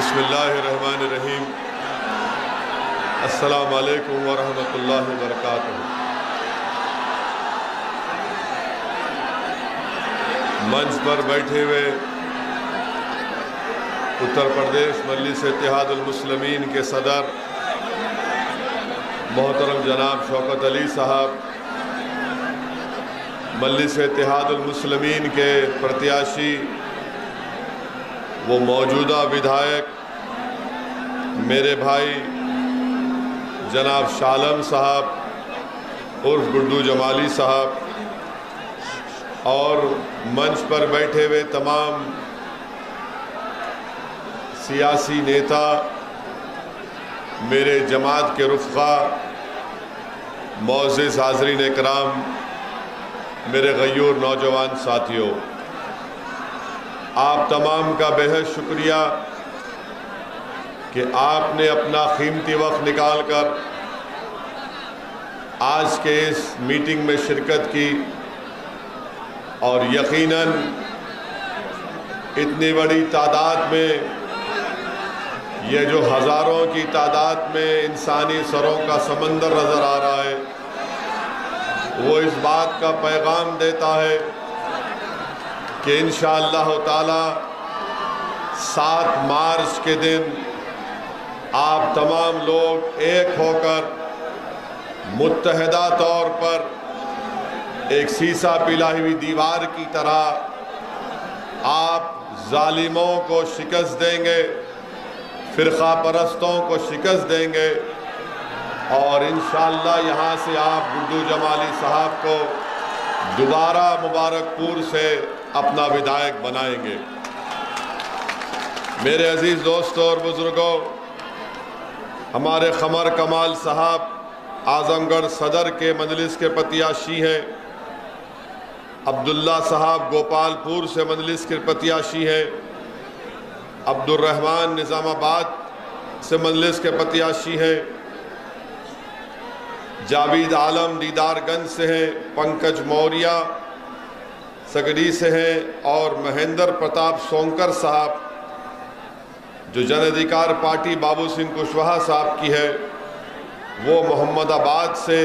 बिस्मिल्लाहिर्रहमानिर्रहीम। अस्सलामु अलैकुम वरहमतुल्लाहि वबरकातुहू। मंच पर बैठे हुए उत्तर प्रदेश मजलिस इत्तेहादुल मुस्लिमीन के सदर मोहतरम जनाब शौकत अली साहब, मजलिस इत्तेहादुल मुस्लिमीन के प्रत्याशी वो मौजूदा विधायक मेरे भाई जनाब शालम साहब उर्फ गुड्डू जमाली साहब, और मंच पर बैठे हुए तमाम सियासी नेता, मेरे जमात के रुफ़क़ा, मोअज़्ज़िज़ हाज़रीन इकराम, मेरे गयूर नौजवान साथियों, आप तमाम का बेहद शुक्रिया कि आपने अपना कीमती वक्त निकाल कर आज के इस मीटिंग में शिरकत की। और यकीनन इतनी बड़ी तादाद में, ये जो हज़ारों की तादाद में इंसानी सरों का समंदर नज़र आ रहा है, वो इस बात का पैगाम देता है कि इंशाअल्लाह ताला 7 मार्च के दिन आप तमाम लोग एक होकर मुत्तहदा तौर पर एक शीशा पिलाई हुई दीवार की तरह आप जालिमों को शिकस्त देंगे, फ़िरक़ा परस्तों को शिकस्त देंगे, और इंशाअल्लाह यहाँ से आप गुड्डू जमाली साहब को दोबारा मुबारकपुर से अपना विधायक बनाएंगे। मेरे अजीज़ दोस्तों और बुज़ुर्गों, हमारे क़मर कमाल साहब आज़मगढ़ सदर के मजलिस के प्रत्याशी हैं, अब्दुल्ला साहब गोपालपुर से मजलिस के प्रत्याशी हैं, अब्दुर्रहमान निज़ामाबाद से मजलिस के प्रत्याशी हैं, जावेद आलम दीदारगंज से हैं, पंकज मौर्य सगड़ी से हैं, और महेंद्र प्रताप सोंकर साहब जो जन अधिकार पार्टी बाबू सिंह कुशवाहा साहब की है, वो मोहम्मदाबाद से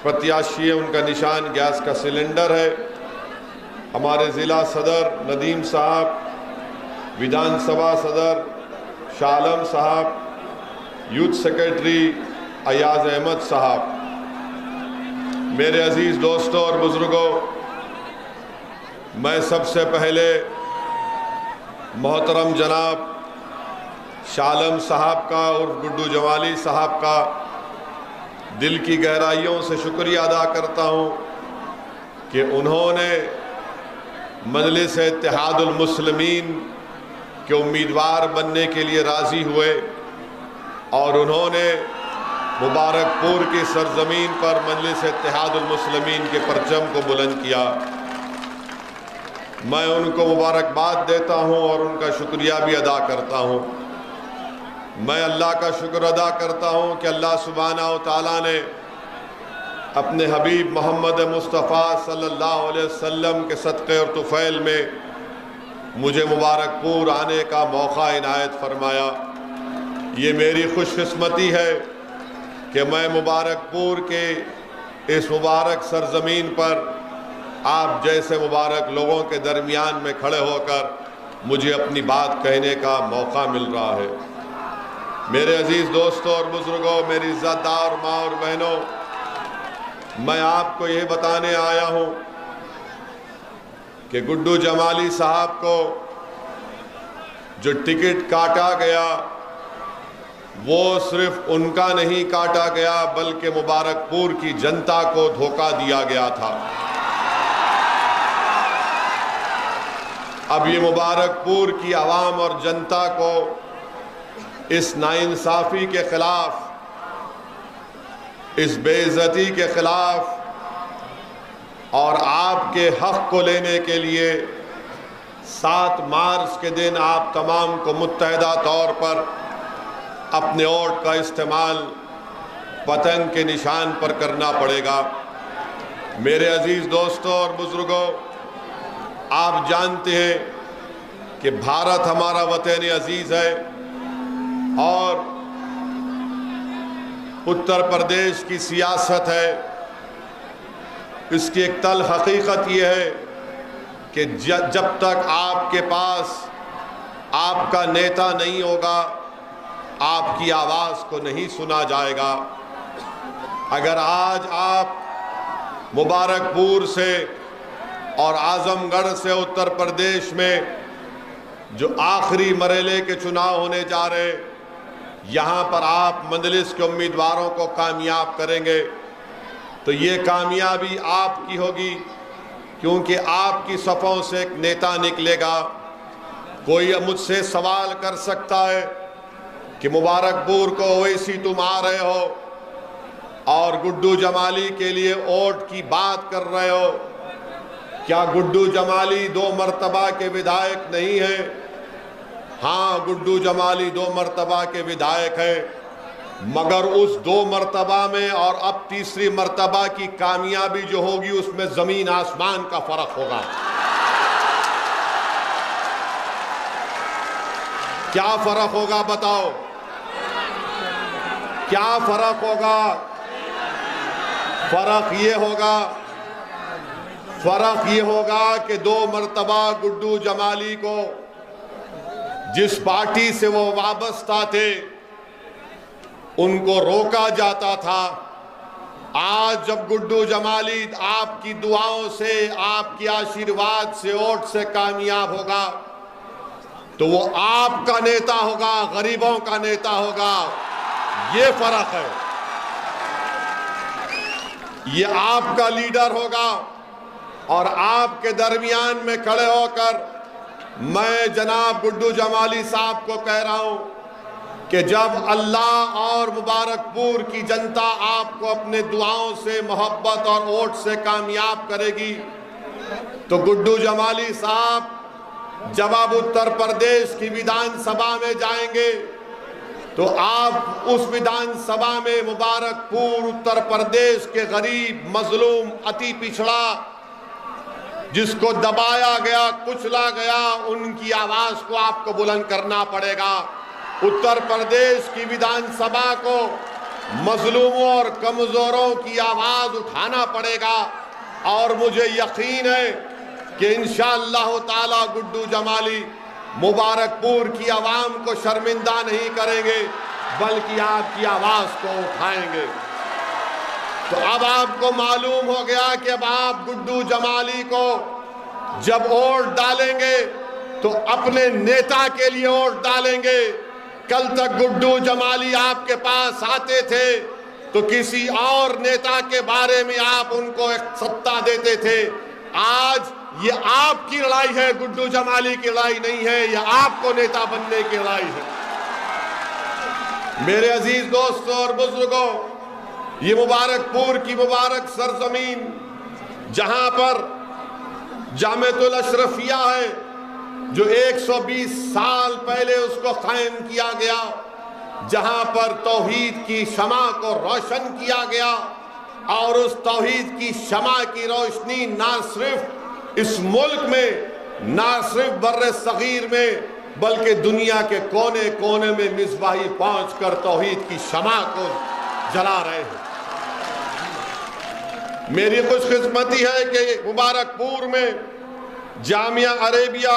प्रत्याशी है, उनका निशान गैस का सिलेंडर है। हमारे ज़िला सदर नदीम साहब, विधानसभा सदर शालम साहब, यूथ सेक्रेटरी अयाज अहमद साहब। मेरे अजीज़ दोस्तों और बुज़ुर्गों, मैं सबसे पहले मोहतरम जनाब शालम साहब का और गुड्डू जमाली साहब का दिल की गहराइयों से शुक्रिया अदा करता हूँ कि उन्होंने मजलिस इत्तेहादुल मुस्लिमीन के उम्मीदवार बनने के लिए राज़ी हुए, और उन्होंने मुबारकपुर की सरजमीन पर मजलिस इत्तेहादुल मुस्लिमीन के परचम को बुलंद किया। मैं उनको मुबारकबाद देता हूँ और उनका शुक्रिया भी अदा करता हूँ। मैं अल्लाह का शुक्र अदा करता हूँ कि अल्लाह सुब्हानहू तआला ने अपने हबीब मोहम्मद मुस्तफ़ा सल्लल्लाहु अलैहि वसल्लम के सदक़े और तुफ़ैल में मुझे मुबारकपुर आने का मौका इनायत फरमाया। ये मेरी खुशकिस्मती है कि मैं मुबारकपुर के इस मुबारक सरजमीन पर आप जैसे मुबारक लोगों के दरमियान में खड़े होकर मुझे अपनी बात कहने का मौका मिल रहा है। मेरे अजीज़ दोस्तों और बुज़ुर्गों, मेरी इज़्ज़तदार माँ और बहनों, मैं आपको ये बताने आया हूँ कि गुड्डू जमाली साहब को जो टिकट काटा गया, वो सिर्फ उनका नहीं काटा गया, बल्कि मुबारकपुर की जनता को धोखा दिया गया था। अब ये मुबारकपुर की आवाम और जनता को इस नाइंसाफ़ी के ख़िलाफ़, इस बेइज्जती के ख़िलाफ़ और आपके हक़ को लेने के लिए 7 मार्च के दिन आप तमाम को मुत्तहदा तौर पर अपने वोट का इस्तेमाल पतंग के निशान पर करना पड़ेगा। मेरे अजीज़ दोस्तों और बुज़ुर्गों, आप जानते हैं कि भारत हमारा वतन अजीज़ है, और उत्तर प्रदेश की सियासत है, इसकी एक तल्ख हकीकत यह है कि जब तक आपके पास आपका नेता नहीं होगा, आपकी आवाज़ को नहीं सुना जाएगा। अगर आज आप मुबारकपुर से और आजमगढ़ से उत्तर प्रदेश में जो आखिरी मरहले के चुनाव होने जा रहे, यहाँ पर आप मजलिस के उम्मीदवारों को कामयाब करेंगे तो ये कामयाबी आपकी होगी, क्योंकि आपकी सफ़ों से एक नेता निकलेगा। कोई मुझसे सवाल कर सकता है कि मुबारकपुर को ओवैसी तुम आ रहे हो और गुड्डू जमाली के लिए वोट की बात कर रहे हो, क्या गुड्डू जमाली 2 मरतबा के विधायक नहीं है? हाँ, गुड्डू जमाली 2 मरतबा के विधायक हैं, मगर उस 2 मरतबा में और अब तीसरी मरतबा की कामयाबी जो होगी उसमें जमीन आसमान का फर्क होगा। क्या फर्क होगा बताओ, क्या फर्क होगा? फर्क ये होगा कि 2 मरतबा गुड्डू जमाली को जिस पार्टी से वो वाबस्ता थे उनको रोका जाता था। आज जब गुड्डू जमाली आपकी दुआओं से, आपके आशीर्वाद से, वोट से कामयाब होगा तो वो आपका नेता होगा, गरीबों का नेता होगा। ये फर्क है, ये आपका लीडर होगा। और आपके दरमियान में खड़े होकर मैं जनाब गुड्डू जमाली साहब को कह रहा हूं कि जब अल्लाह और मुबारकपुर की जनता आपको अपने दुआओं से, मोहब्बत और वोट से कामयाब करेगी तो गुड्डू जमाली साहब जब आप उत्तर प्रदेश की विधानसभा में जाएंगे तो आप उस विधानसभा में मुबारकपुर, उत्तर प्रदेश के गरीब, मजलूम, अति पिछड़ा, जिसको दबाया गया, कुचला गया, उनकी आवाज को आपको बुलंद करना पड़ेगा। उत्तर प्रदेश की विधानसभा को मजलूमों और कमजोरों की आवाज उठाना पड़ेगा। और मुझे यकीन है कि इंशाअल्लाह ताला गुड्डू जमाली मुबारकपुर की आवाम को शर्मिंदा नहीं करेंगे, बल्कि आपकी आवाज को उठाएंगे। तो अब आपको मालूम हो गया कि अब आप गुड्डू जमाली को जब वोट डालेंगे तो अपने नेता के लिए वोट डालेंगे। कल तक गुड्डू जमाली आपके पास आते थे तो किसी और नेता के बारे में आप उनको एक सत्ता देते थे। आज ये आपकी लड़ाई है, गुड्डू जमाली की लड़ाई नहीं है, ये आपको नेता बनने की लड़ाई है। मेरे अजीज दोस्तों और बुजुर्गों, ये मुबारकपुर की मुबारक सरजमीन जहां पर जामिअतुल अशरफिया है, जो 120 साल पहले उसको कायम किया गया, जहां पर तौहीद की शमा को रोशन किया गया और उस तौहीद की शमा की रोशनी ना सिर्फ इस मुल्क में, ना सिर्फ बर्रे सगीर में, बल्कि दुनिया के कोने कोने में मिसबाही पहुंचकर तौहीद की शमा को जला रहे हैं। मेरी खुशकिस्मती है कि मुबारकपुर में जामिया अरेबिया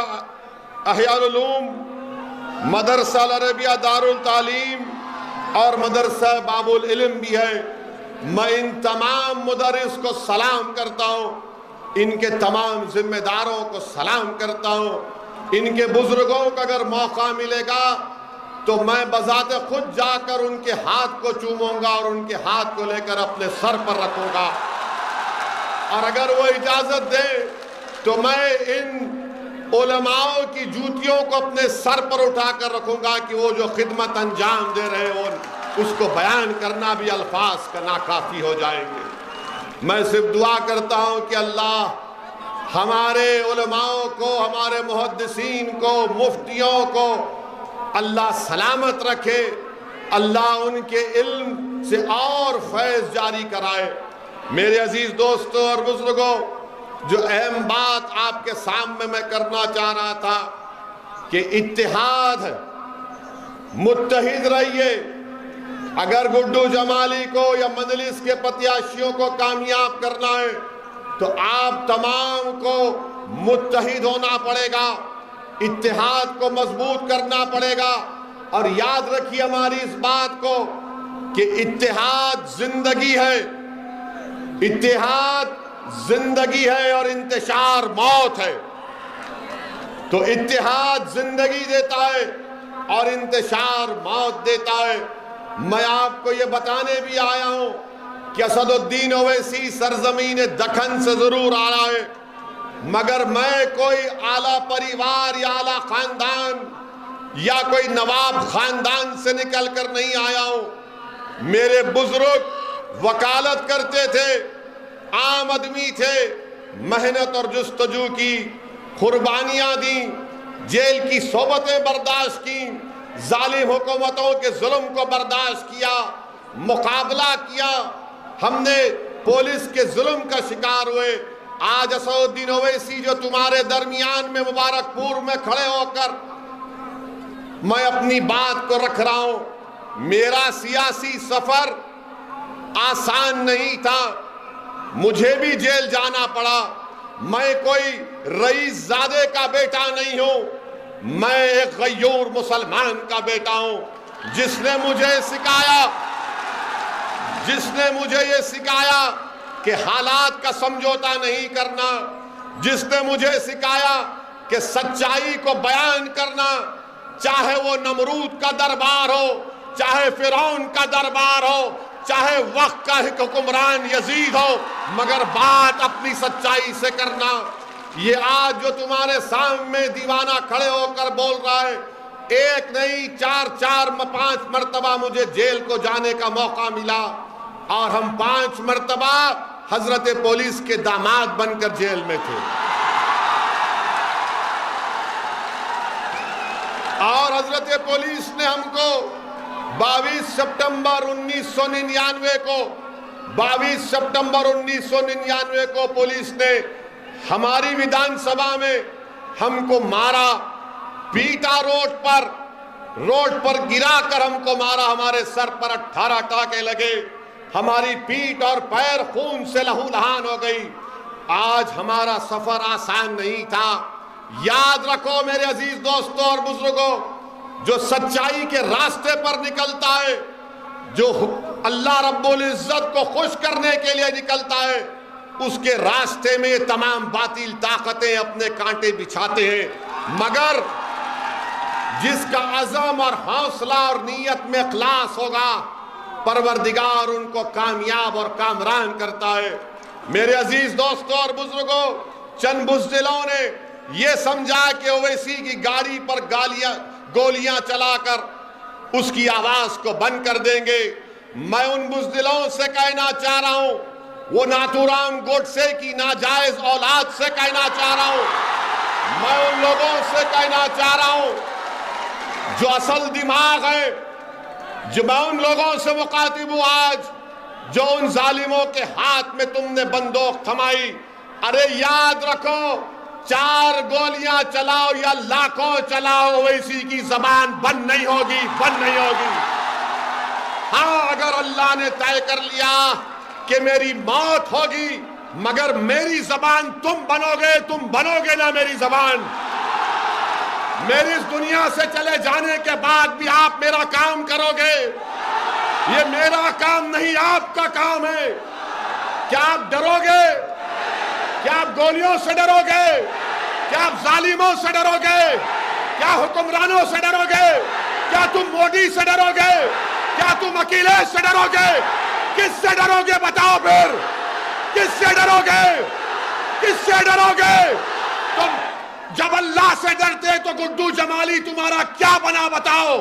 अहयाल उलूम, मदरसा अरेबिया दारुल तालीम और मदरसा बाबुल इल्म भी है। मैं इन तमाम मुदर्रिस को सलाम करता हूँ, इनके तमाम जिम्मेदारों को सलाम करता हूँ। इनके बुजुर्गों को अगर मौका मिलेगा तो मैं बजाते खुद जाकर उनके हाथ को चूमूंगा और उनके हाथ को लेकर अपने सर पर रखूंगा। और अगर वो इजाजत दे तो मैं इन उलमाओं की जूतियों को अपने सर पर उठाकर रखूंगा कि वो जो खिदमत अंजाम दे रहे हो उसको बयान करना भी अल्फाज का नाकाफी हो जाएंगे। मैं सिर्फ दुआ करता हूं कि अल्लाह हमारे उलमाओं को, हमारे मुहद्दिसीन को, मुफ्तियों को अल्लाह सलामत रखे, अल्लाह उनके इल्म से और फैज़ जारी कराए। मेरे अजीज दोस्तों और बुजुर्गों, जो अहम बात आपके सामने मैं करना चाह रहा था कि इत्तेहाद मुत्तहिद रहिए। अगर गुड्डू जमाली को या मजलिस के प्रत्याशियों को कामयाब करना है तो आप तमाम को मुत्तहिद होना पड़ेगा, इत्तेहाद को मजबूत करना पड़ेगा। और याद रखिए हमारी इस बात को कि इत्तेहाद जिंदगी है, इत्तेहाद जिंदगी है और इंतशार मौत है। तो इत्तेहाद जिंदगी देता है और इंतशार मौत देता है। मैं आपको ये बताने भी आया हूं कि असदुद्दीन ओवैसी सरजमीन दखन से जरूर आ रहा है, मगर मैं कोई आला परिवार या आला खानदान या कोई नवाब खानदान से निकल कर नहीं आया हूं। मेरे बुजुर्ग वकालत करते थे, आम आदमी थे, मेहनत और जुस्तजू की, कुर्बानियां दी, जेल की सोबतें बर्दाश्त की, जालिम हुकूमतों के जुल्म को बर्दाश्त किया, मुकाबला किया। हमने पुलिस के जुल्म का शिकार हुए। आज असदुद्दीन ओवैसी जो तुम्हारे दरमियान में मुबारकपुर में खड़े होकर मैं अपनी बात को रख रहा हूं, मेरा सियासी सफर आसान नहीं था, मुझे भी जेल जाना पड़ा। मैं कोई रईस जादे का बेटा नहीं हूं, मैं एक गयूर मुसलमान का बेटा हूं। जिसने मुझे ये सिखाया कि हालात का समझौता नहीं करना, जिसने मुझे सिखाया कि सच्चाई को बयान करना, चाहे वो नमरूद का दरबार हो, चाहे फिरौन का दरबार हो, चाहे वक्त का हुक्मरान यजीद हो, मगर बात अपनी सच्चाई से करना। ये आज जो तुम्हारे सामने दीवाना खड़े होकर बोल रहा है, एक नहीं 4-5 मर्तबा मुझे जेल को जाने का मौका मिला और हम 5 मर्तबा हजरत पुलिस के दामाद बनकर जेल में थे। और हजरत पुलिस ने हमको 22 सितंबर 1999 को पुलिस ने हमारी विधानसभा में हमको मारा, पीटा, रोड पर गिरा कर हमको मारा। हमारे सर पर 18 टाके लगे, हमारी पीठ और पैर खून से लहूलुहान हो गई। आज हमारा सफर आसान नहीं था। याद रखो मेरे अजीज दोस्तों और बुजुर्गों, जो सच्चाई के रास्ते पर निकलता है, जो अल्लाह रब्बुल इज्जत को खुश करने के लिए निकलता है, उसके रास्ते में ये तमाम बातिल ताकतें अपने कांटे बिछाते हैं। मगर जिसका अज़म और हौसला और नीयत में इखलास होगा, परवरदिगार उनको कामयाब और कामरान करता है। मेरे अजीज दोस्तों और बुजुर्गों, चंद बुज़दिलों ने यह समझा कि ओवैसी की गाड़ी पर गोलियां चलाकर उसकी आवाज को बंद कर देंगे। मैं उन बुज़दिलों से कहना चाह रहा हूं, वो नाथूराम गोडसे की नाजायज औलाद से कहना चाह रहा हूं, मैं उन लोगों से कहना चाह रहा हूं जो असल दिमाग है, जो मैं उन लोगों से मुखातिब हूं आज, जो उन जालिमों के हाथ में तुमने बंदूक थमाई। अरे याद रखो, 4 गोलियां चलाओ या लाखों चलाओ, ओवैसी की जबान बंद नहीं होगी, बंद नहीं होगी। हाँ, अगर अल्लाह ने तय कर लिया कि मेरी मौत होगी, मगर मेरी जबान तुम बनोगे ना मेरी जबान। मेरी इस दुनिया से चले जाने के बाद भी आप मेरा काम करोगे। ये मेरा काम नहीं, आपका काम है। क्या आप डरोगे? क्या आप गोलियों से डरोगे? क्या आप जालिमों से डरोगे? क्या हुक्मरानों से डरोगे? क्या तुम मोदी से डरोगे? क्या तुम अखिलेश से डरोगे? किससे डरोगे बताओ फिर? किससे डरोगे? किससे डरोगे? तुम जब अल्लाह से डरते तो गुड्डू जमाली तुम्हारा क्या बना बताओ?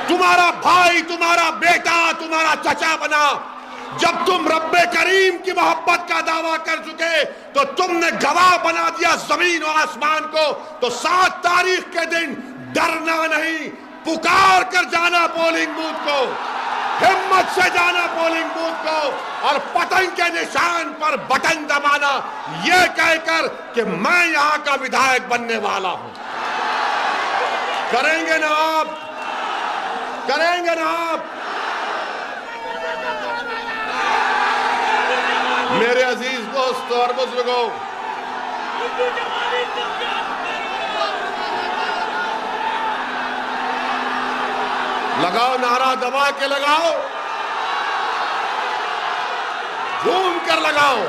तुम्हारा भाई, तुम्हारा बेटा, तुम्हारा चचा बना। जब तुम रब्बे करीम की मोहब्बत का दावा कर चुके तो तुमने गवाह बना दिया जमीन और आसमान को। तो 7 तारीख के दिन डरना नहीं, पुकार कर जाना पोलिंग बूथ को, हिम्मत से जाना पोलिंग बूथ को और पतंग के निशान पर बटन दबाना, यह कहकर कि मैं यहां का विधायक बनने वाला हूं। करेंगे ना आप? करेंगे ना आप? मेरे अजीज दोस्तों और बुजुर्गों, लगाओ नारा, दबा के लगाओ, झूम कर लगाओ,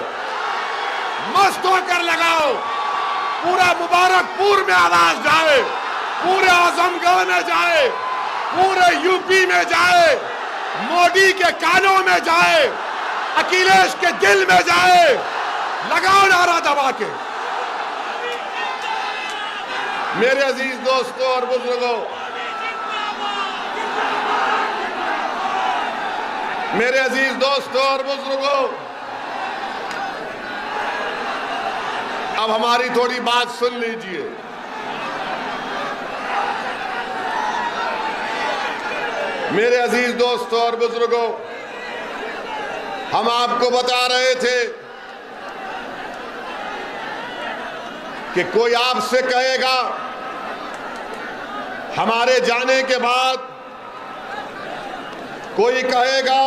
मस्त होकर लगाओ। पूरा मुबारकपुर में आवाज जाए, पूरे आजमगढ़ में जाए, पूरे यूपी में जाए, मोदी के कानों में जाए, अखिलेश के दिल में जाए। लगाओ नारा दबा के। मेरे अजीज दोस्तों और बुजुर्गों, मेरे अजीज दोस्तों और बुजुर्गों, अब हमारी थोड़ी बात सुन लीजिए। मेरे अजीज दोस्तों और बुजुर्गों, हम आपको बता रहे थे कि कोई आपसे कहेगा हमारे जाने के बाद, कोई कहेगा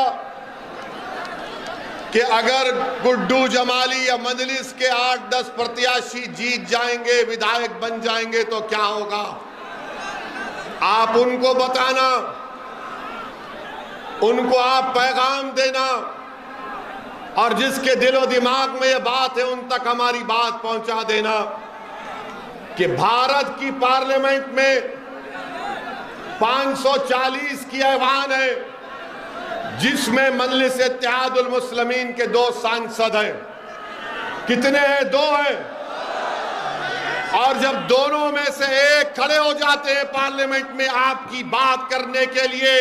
कि अगर गुड्डू जमाली या मजलिस के 8-10 प्रत्याशी जीत जाएंगे, विधायक बन जाएंगे तो क्या होगा? आप उनको बताना, उनको आप पैगाम देना, और जिसके दिलो दिमाग में ये बात है उन तक हमारी बात पहुंचा देना कि भारत की पार्लियामेंट में 540 की ऐवान है, जिसमें मजलिस इत्तेहादुल मुस्लिमीन के 2 सांसद हैं। कितने हैं? 2 हैं। और जब दोनों में से एक खड़े हो जाते हैं पार्लियामेंट में आपकी बात करने के लिए,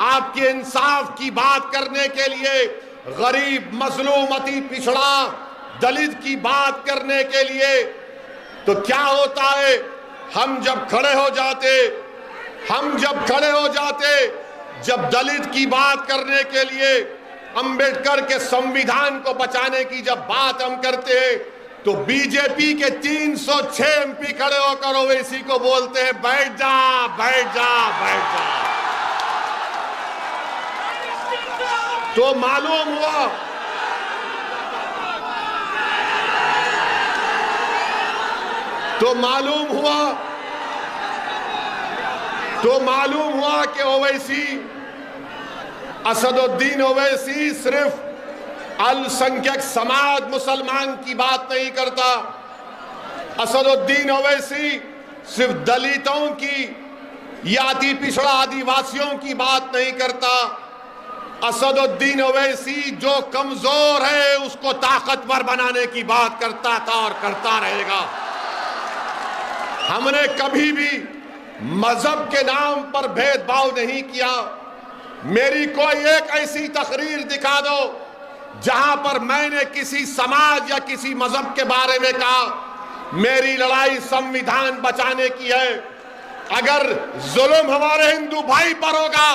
आपके इंसाफ की बात करने के लिए, गरीब, मजलूम, अति पिछड़ा, दलित की बात करने के लिए, तो क्या होता है? हम जब खड़े हो जाते, जब दलित की बात करने के लिए, अंबेडकर के संविधान को बचाने की जब बात हम करते हैं, तो बीजेपी के 306 एमपी खड़े होकर ओवैसी को बोलते हैं बैठ जा, बैठ जा, बैठ जा। तो मालूम हुआ कि ओवैसी, असदुद्दीन ओवैसी सिर्फ अल्पसंख्यक समाज मुसलमान की बात नहीं करता। असदुद्दीन ओवैसी सिर्फ दलितों की या अति पिछड़ा आदिवासियों की बात नहीं करता। असदुद्दीन ओवैसी जो कमजोर है उसको ताकतवर बनाने की बात करता था और करता रहेगा। हमने कभी भी मजहब के नाम पर भेदभाव नहीं किया। मेरी कोई एक ऐसी तकरीर दिखा दो जहां पर मैंने किसी समाज या किसी मजहब के बारे में कहा मेरी लड़ाई संविधान बचाने की है। अगर जुल्म हमारे हिंदू भाई पर होगा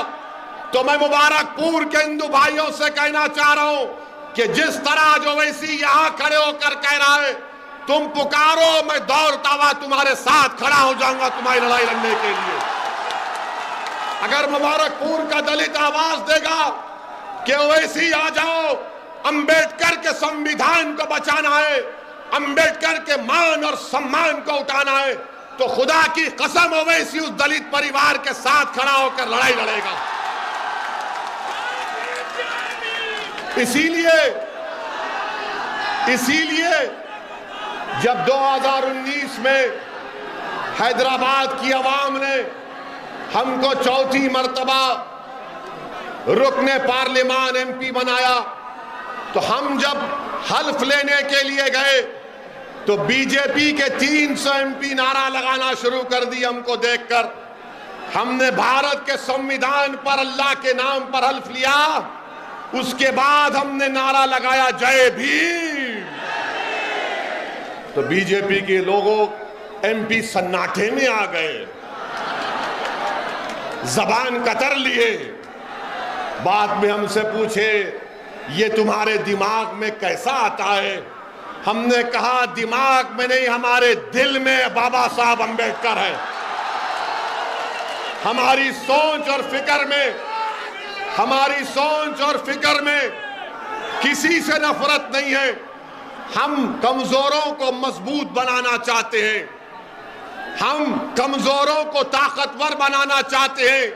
तो मैं मुबारकपुर के हिंदू भाइयों से कहना चाह रहा हूं कि जिस तरह जो वैसी यहां खड़े होकर कह रहा है तुम पुकारो, मैं दौड़ता हुआ तुम्हारे साथ खड़ा हो जाऊंगा तुम्हारी लड़ाई लड़ने के लिए। अगर मुबारकपुर का दलित आवाज देगा कि ओवैसी आ जाओ, अंबेडकर के संविधान को बचाना है, अंबेडकर के मान और सम्मान को उठाना है, तो खुदा की कसम ओवैसी उस दलित परिवार के साथ खड़ा होकर लड़ाई लड़ेगा। इसीलिए जब 2019 में हैदराबाद की आवाम ने हमको चौथी मर्तबा रुकने पार्लियामान एमपी बनाया, तो हम जब हल्फ लेने के लिए गए तो बीजेपी के 300 एमपी नारा लगाना शुरू कर दी। हमको देखकर हमने भारत के संविधान पर, अल्लाह के नाम पर हल्फ लिया। उसके बाद हमने नारा लगाया जय भीम। तो बीजेपी के लोगों, एमपी सन्नाटे में आ गए, जबान कतर लिए। बाद में हमसे पूछे ये तुम्हारे दिमाग में कैसा आता है? हमने कहा दिमाग में नहीं, हमारे दिल में बाबा साहब अंबेडकर है। हमारी सोच और फिक्र में किसी से नफरत नहीं है। हम कमजोरों को मजबूत बनाना चाहते हैं, हम कमजोरों को ताकतवर बनाना चाहते हैं।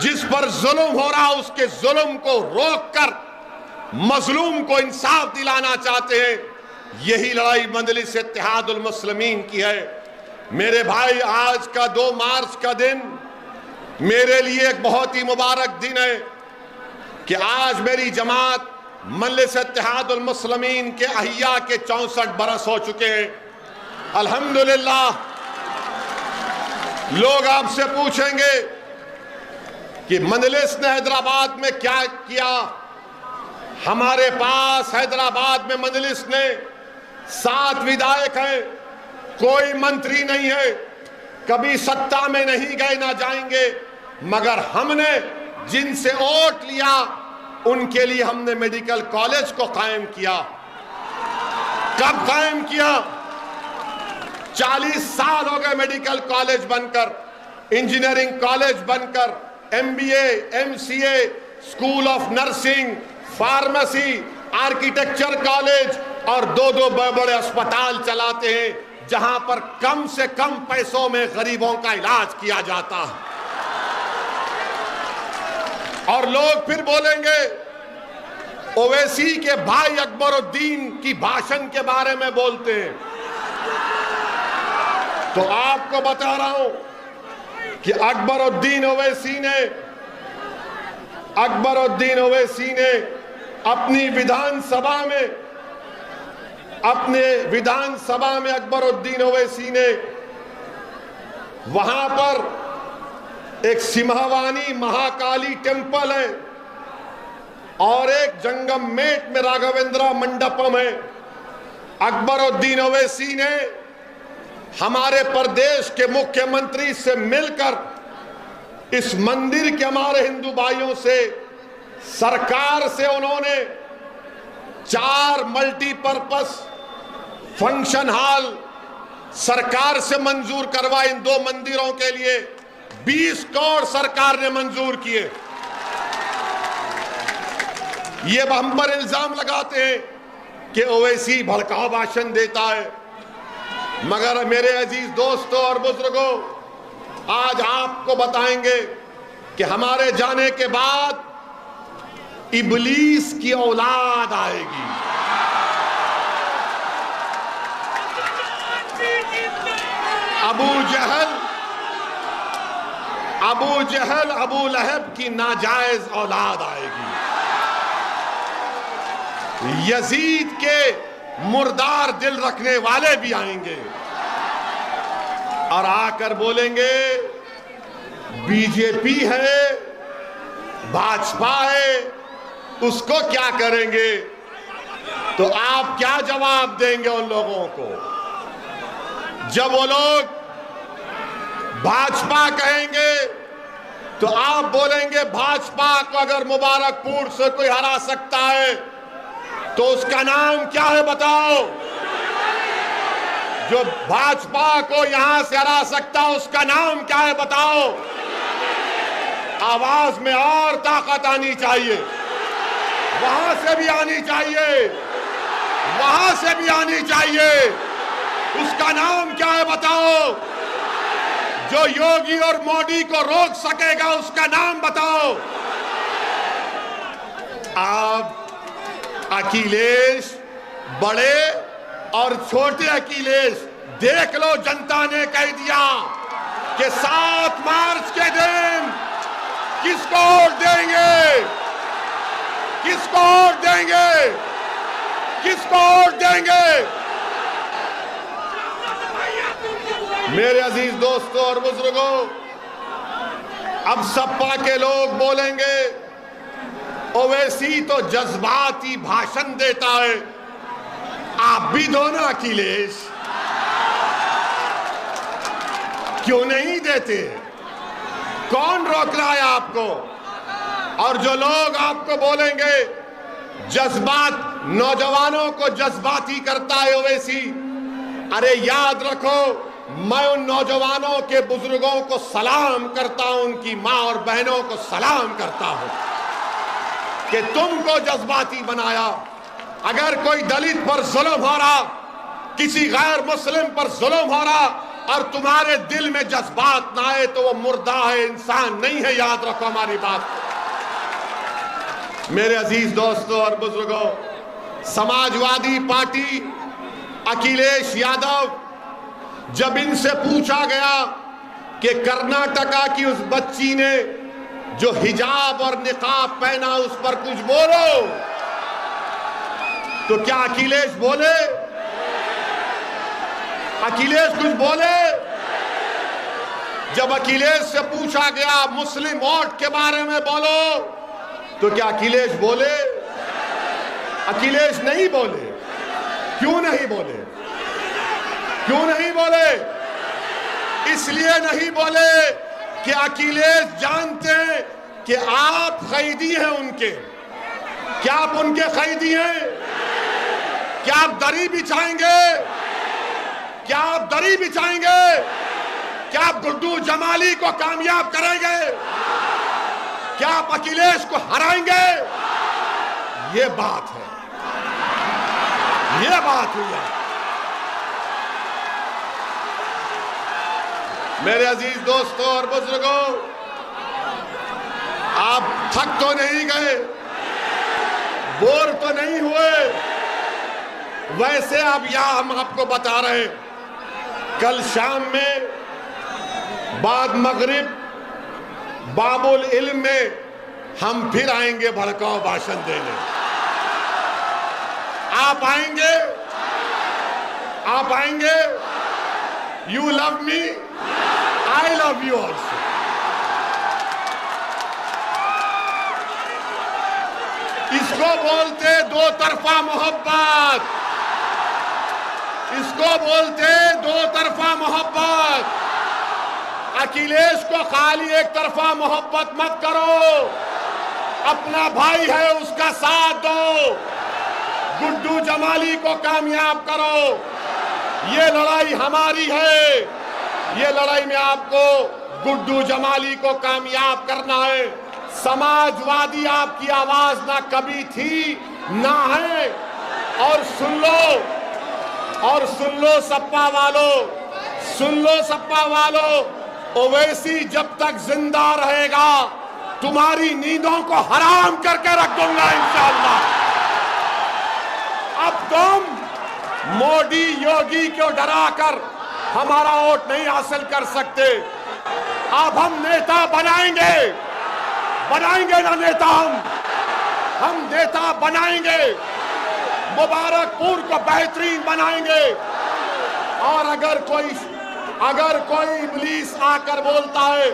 जिस पर जुल्म हो रहा उसके जुल्म को रोककर मजलूम को इंसाफ दिलाना चाहते हैं। यही लड़ाई मजलिस इत्तेहादुल मुस्लिमीन की है। मेरे भाई, आज का 2 मार्च का दिन मेरे लिए एक बहुत ही मुबारक दिन है कि आज मेरी जमात मजलिस इत्तेहादुल मुस्लिमीन के अहिया के 64 बरस हो चुके हैं। अल्हम्दुलिल्लाह। लोग आपसे पूछेंगे कि मजलिस ने हैदराबाद में क्या किया। हमारे पास हैदराबाद में मजलिस ने 7 विधायक हैं, कोई मंत्री नहीं है, कभी सत्ता में नहीं गए ना जाएंगे, मगर हमने जिनसे वोट लिया उनके लिए हमने मेडिकल कॉलेज को कायम किया। कब कायम किया? 40 साल हो गए मेडिकल कॉलेज बनकर, इंजीनियरिंग कॉलेज बनकर, MBA, MCA, school of nursing, pharmacy, architecture college और 2-2 बड़े अस्पताल चलाते हैं जहां पर कम से कम पैसों में गरीबों का इलाज किया जाता है। और लोग फिर बोलेंगे ओवैसी के भाई अकबरुद्दीन की भाषण के बारे में बोलते हैं। तो आपको बता रहा हूं कि अकबरुद्दीन ओवैसी ने अपनी विधानसभा में अकबरुद्दीन ओवैसी ने वहां पर एक सिम्हावानी महाकाली टेम्पल है और एक जंगममेट में राघवेंद्र मंडपम है। अकबरुद्दीन ओवैसी ने हमारे प्रदेश के मुख्यमंत्री से मिलकर इस मंदिर के हमारे हिंदू भाइयों से, सरकार से उन्होंने 4 मल्टीपर्पस फंक्शन हॉल सरकार से मंजूर करवाए। इन 2 मंदिरों के लिए 20 करोड़ सरकार ने मंजूर किए। ये हम पर इल्जाम लगाते हैं कि ओवैसी भड़काऊ भाषण देता है, मगर मेरे अजीज दोस्तों और बुजुर्गों, आज आपको बताएंगे कि हमारे जाने के बाद इब्लीस की औलाद आएगी। अबू जहल अबू लहब की नाजायज औलाद आएगी। यजीद के मुर्दार दिल रखने वाले भी आएंगे और आकर बोलेंगे बीजेपी है, भाजपा है, उसको क्या करेंगे। तो आप क्या जवाब देंगे उन लोगों को जब वो लोग भाजपा कहेंगे? तो आप बोलेंगे भाजपा को अगर मुबारकपुर से कोई हरा सकता है तो उसका नाम क्या है बताओ। जो भाजपा को यहां से हरा सकता है उसका नाम क्या है बताओ। आवाज में और ताकत आनी चाहिए, वहां से भी आनी चाहिए, वहां से भी आनी चाहिए। उसका नाम क्या है बताओ। जो योगी और मोदी को रोक सकेगा उसका नाम बताओ। आप अखिलेश, बड़े और छोटे अखिलेश, देख लो जनता ने कह दिया कि 7 मार्च के दिन किसको वोट देंगे, किसको वोट देंगे, किसको वोट देंगे। मेरे अजीज दोस्तों और बुजुर्गों, अब सपा के लोग बोलेंगे ओवैसी तो जज्बाती भाषण देता है, आप भी दो ना अखिलेश, क्यों नहीं देते? कौन रोक रहा है आपको? और जो लोग आपको बोलेंगे जज्बात, नौजवानों को जज्बाती करता है ओवैसी, अरे याद रखो मैं उन नौजवानों के बुजुर्गों को सलाम करता हूं, उनकी मां और बहनों को सलाम करता हूं कि तुमको जज्बाती बनाया। अगर कोई दलित पर जुल्म हो रहा, किसी गैर मुस्लिम पर जुल्म हो रहा और तुम्हारे दिल में जज्बात ना आए तो वो मुर्दा है, इंसान नहीं है। याद रखो हमारी बात। मेरे अजीज दोस्तों और बुजुर्गों, समाजवादी पार्टी अखिलेश यादव, जब इनसे पूछा गया कि कर्नाटका की उस बच्ची ने जो हिजाब और निकाब पहना उस पर कुछ बोलो, तो क्या अखिलेश बोले? अखिलेश कुछ बोले? जब अखिलेश से पूछा गया मुस्लिम वोट के बारे में बोलो, तो क्या अखिलेश बोले? अखिलेश नहीं बोले। क्यों नहीं बोले? क्यों नहीं बोले? इसलिए नहीं बोले कि अखिलेश जानते हैं कि आप कैदी हैं उनके। क्या आप उनके कैदी हैं? क्या आप दरी बिछाएंगे? क्या आप दरी बिछाएंगे? क्या आप गुड्डू जमाली को कामयाब करेंगे? क्या आप अखिलेश को हराएंगे? ये बात है, ये बात हुई है। मेरे अजीज दोस्तों और बुजुर्गों, आप थक तो नहीं गए, बोर तो नहीं हुए? वैसे अब यहां हम आपको बता रहे हैं, कल शाम में बाद मगरिब बाबुल इल्म में हम फिर आएंगे भड़काऊ भाषण देने। आप आएंगे? आप आएंगे? You love me, I love you also. इसको बोलते दो तरफा मोहब्बत, इसको बोलते दो तरफा मोहब्बत। अखिलेश को खाली एक तरफा मोहब्बत मत करो, अपना भाई है उसका साथ दो, गुड्डू जमाली को कामयाब करो। ये लड़ाई हमारी है, ये लड़ाई में आपको गुड्डू जमाली को कामयाब करना है। समाजवादी आपकी आवाज ना कभी थी ना है। और सुन लो, और सुन लो सपा वालों, सुन लो सपा वालों, ओवैसी जब तक जिंदा रहेगा तुम्हारी नींदों को हराम करके रख दूंगा इंशाअल्लाह। अब तुम मोदी योगी को डराकर हमारा वोट नहीं हासिल कर सकते। अब हम नेता बनाएंगे, बनाएंगे ना नेता, हम नेता बनाएंगे, मुबारकपुर को बेहतरीन बनाएंगे। और अगर कोई इब्लीस आकर बोलता है,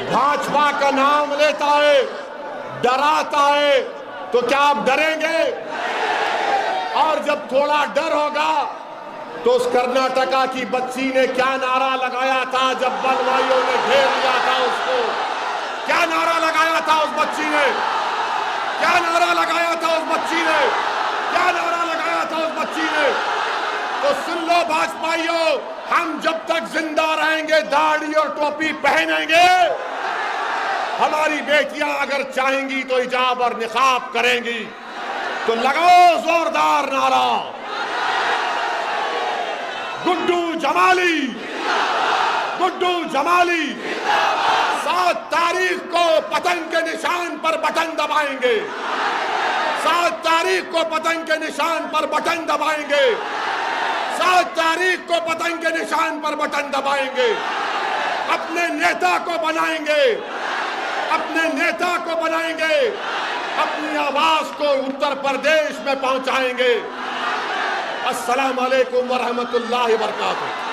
भाजपा का नाम लेता है, डराता है, तो क्या आप डरेंगे? और जब थोड़ा डर होगा तो उस कर्नाटका की बच्ची ने क्या नारा लगाया था जब बलवाइयों ने घेर लिया था उसको? क्या नारा लगाया था उस बच्ची ने? क्या नारा लगाया था उस बच्ची ने? क्या नारा लगाया था उस बच्ची ने? तो सुन लो भाजपाइयों, हम जब तक जिंदा रहेंगे दाढ़ी और टोपी पहनेंगे। हमारी बेटियां अगर चाहेंगी तो हिजाब और निकाब करेंगी। तो लगाओ जोरदार नारा, गुड्डू जमाली, गुड्डू जमाली। 7 तारीख को पतंग के निशान पर बटन दबाएंगे, 7 तारीख को पतंग के निशान पर बटन दबाएंगे, 7 तारीख को पतंग के निशान पर बटन दबाएंगे। अपने नेता को बनाएंगे, अपने नेता को बनाएंगे, अपनी आवाज को उत्तर प्रदेश में पहुंचाएंगे। अस्सलाम वालेकुम व रहमतुल्लाहि व बरकातुहू।